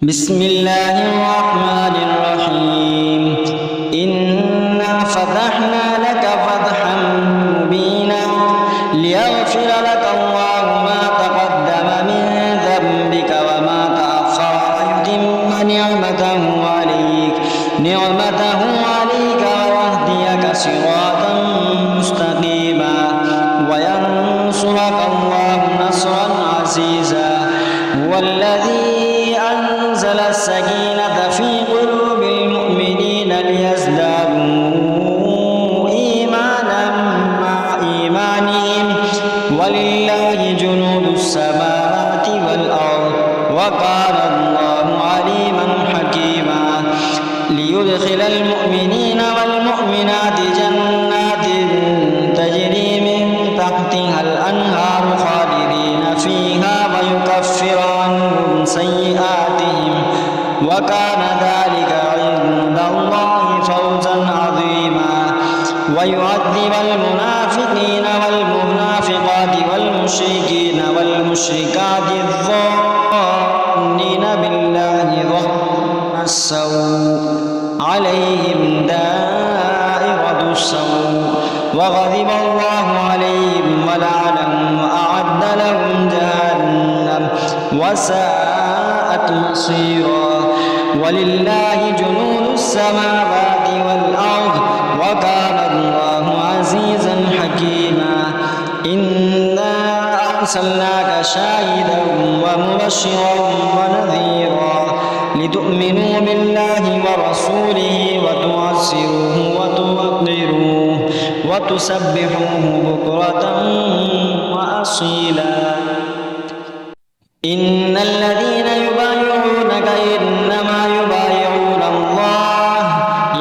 بسم الله الرحمن الرحيم إنا فتحنا لك فتحا مبينا ليغفر لك الله ما تقدم من ذنبك وما تأخر ويتم نعمته عليك ويهديك صراطا مستقيما وينصرك الله نصرا عزيزا هو الذي أنزل السكينة في قلوب المؤمنين ليزدادوا إيمانا مع إيمانهم ولله جنود السماوات والأرض وكان الله عليما حكيما ليدخل المؤمنين والمؤمنات جنات تجري من تحتها الأنهار خالدين فيها ويكفر عنهم سيئاتهم وكان ذلك عند الله فوزا عظيما ويعذب المنافقين والمنافقات والمشركين والمشركات الظانين بالله ظن السوء عليهم دائرة السوء وغضب الله عليهم ولعنهم وأعد لهم جهنم وساءت مصيرا ولله جنود السماوات والأرض وكان الله عزيزا حكيما إنا أرسلناك شاهدا ومبشرا ونذيرا لتؤمنوا بالله ورسوله وتعزروه وتوقروه وتسبحوه بكرة وأصيلا إن الذين يبايعونك إنما يبايعون الله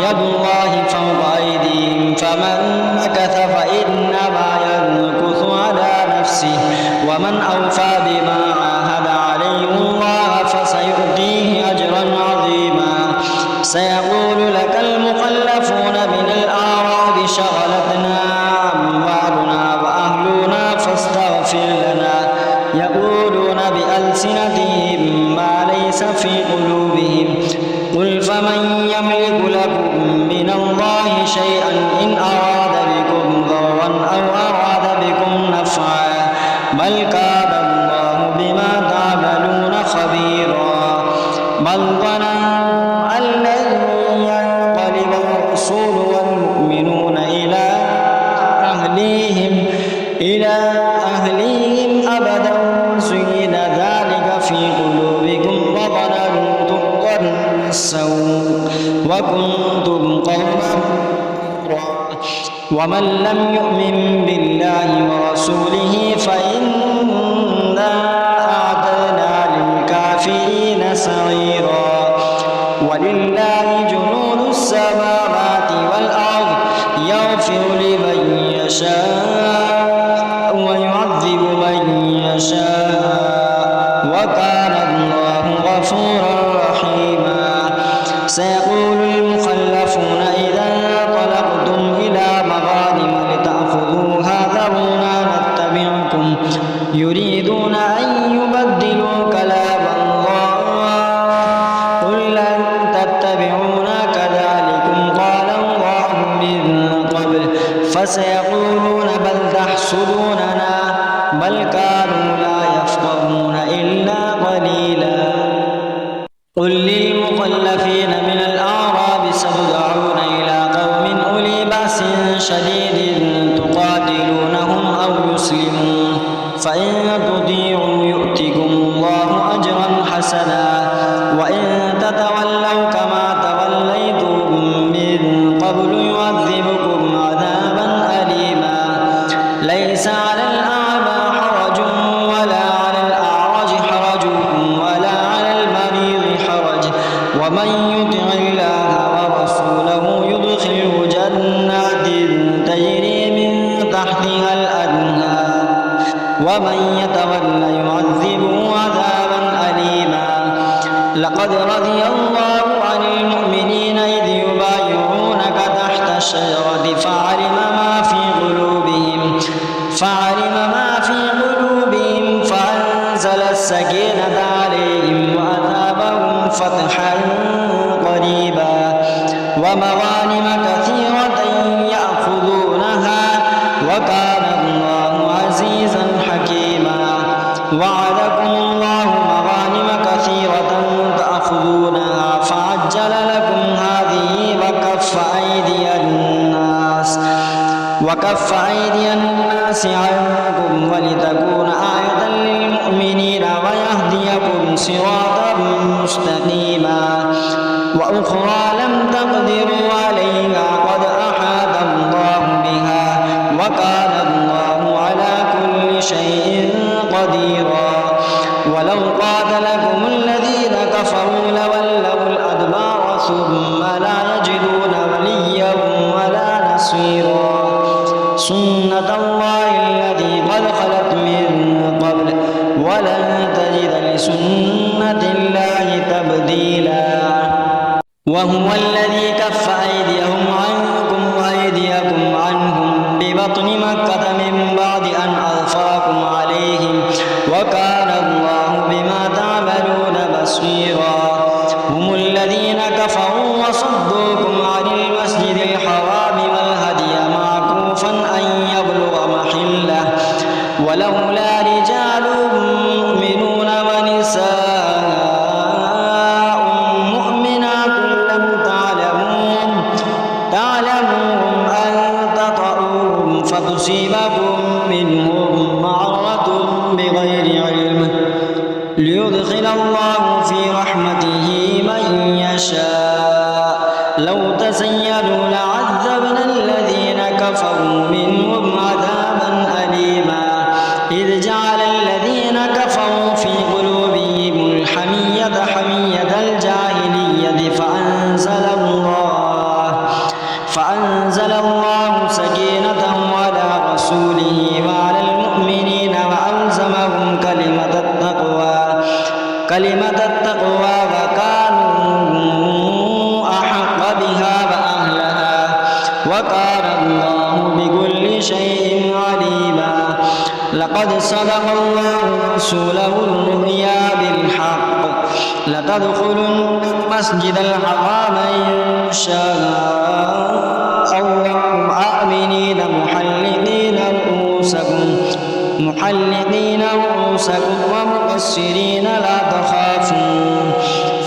يد الله فوق أيديهم فمن نكث فإنما ينكث على نفسه ومن أوفى بما عاهد عليه الله فسيؤتيه أجرا عظيما سيقول لك المخلفون من الأعراب شغلتنا أموالنا وأهلنا فاستغفر لنا يقولون بألسنتهم ما ليس في قلوبهم قل فمن يملك لكم من الله شيئا إن أراد بكم ضرا أو أراد بكم نفعا بل كان الله بما تعملون خبيرا بل ظنوا أن لن ينقلب الرسول والمؤمنون إلى أهليهم أبدا زين ذلك في قلوبكم وظننتم السوء وكنتم قوما بورا ومن لم يؤمن بالله ورسوله فإنا أعتدنا للكافرين سعيرا ولله جنود السماوات والأرض يغفر لمن يشاء ويعذب من يشاء وكان الله غفورا رحيما سيقول المخلفون إذا انطلقتم إلى مغانم لتأخذوها ذرونا نتبعكم يريدون أن يبدلوا كلام الله قل لن تتبعونا كذلكم قال الله من قبل فسيقولون بل تحسدوننا بل كانوا لا يفقهون إلا قليلا قل للمخلفين من الأعراب ستدعون إلى قوم أولي بأس شديد تقاتلونهم أو يسلمون فإن تطيعوا يؤتكم الله أجرا حسنا وإن تتولوا كما توليتم من قبل يعذبكم عذابا أليما ليس على الأعمى حرج ولا على الأعرج حرج ولا على المريض حرج ومن يطع الله ورسوله يدخله جنات تجري من تحتها الأنهار ومن يتولى يعذبه عذابا أليما لقد رضي الله عن المؤمنين إذ يبايعونك تحت الشجرة فعلم ما في قلوبهم فأنزل السكينة عليهم وأثابهم فتحا قريبا ومغانم كثيرة يأخذونها وكان الله عزيزا حكيما وعدكم الله مغانم كثيرة تأخذونها فعجل لكم هذه وكف أيدي الناس عنكم ولتكون آية للمؤمنين ويهديكم صراطا مستقيما وأخرى لم تقدروا عليها قد أحاط الله بها وكان الله على كل شيء قديرا ولو قاتلكم الذين كفروا لولوا الأدبار ثم لا يجدون وليا ولا نصيرا سنة الله التي قد خلت من قبل ولن تجد لسنة الله تبديلا وهو الذي كف أيديهم عنكم وأيديكم عنهم ببطن مكة من بعد أن أظفركم عليهم وكان الله بما تعملون بصيرا هم الذين كفروا وصدوكم عن المسجد الحرام والهدي معكوفا أن يبلغ محله ولولا رجال مؤمنون ونساء مؤمنات لم تعلموهم أن تطؤوهم فتصيبكم منهم معرة بغير علم ليدخل الله في رحمته من يشاء لو تزينوا لعذبنا الذين كفروا منهم عذابا أليما إذ جعل الذين كفروا في قلوبهم الحمية حمية الجاهلية فأنزل الله سكينته على رسوله وعلى المؤمنين وألزمهم كلمة التقوى وكانوا أحق بها وأهلها وكان الله بكل شيء عليما لقد صدق الله رسوله الرؤيا بالحق لتدخلن المسجد الحرام إن شاء الله آمنين محلقين رؤوسكم ومقصرين لا تخافون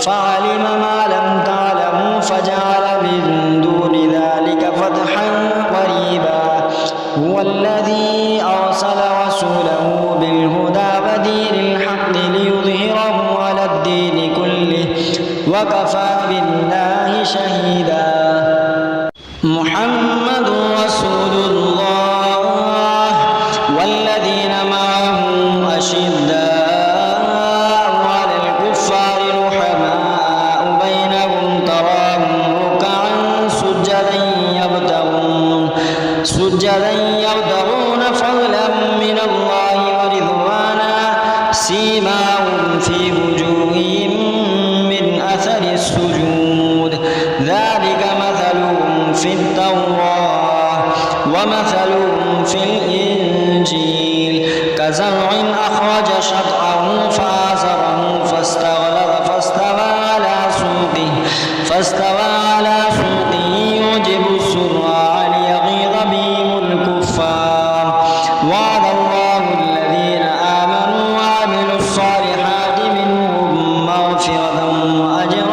فعلم ما لم تعلموا فجعل من دون ذلك فتحا قريبا هو الذي أرسل رسوله بالهدى ودين الحق ليظهره على الدين كله وكفى بالله شهيدا محمد رسول الله والذين معه أشداء على الكفار رحماء بينهم تراهم ركعا سجدا يبتغون فضلا من الله ورضوانا سيماهم في وجوههم من أثر السجود ذلك مثلهم في التوراة ومثلهم في الإنجيل كزرع أخرج شطأه فآزره فاستوى على سوقه يعجب الزراع ليغيظ بهم الكفار وعد الله الذين آمنوا وعملوا الصالحات منهم مغفرة وأجرا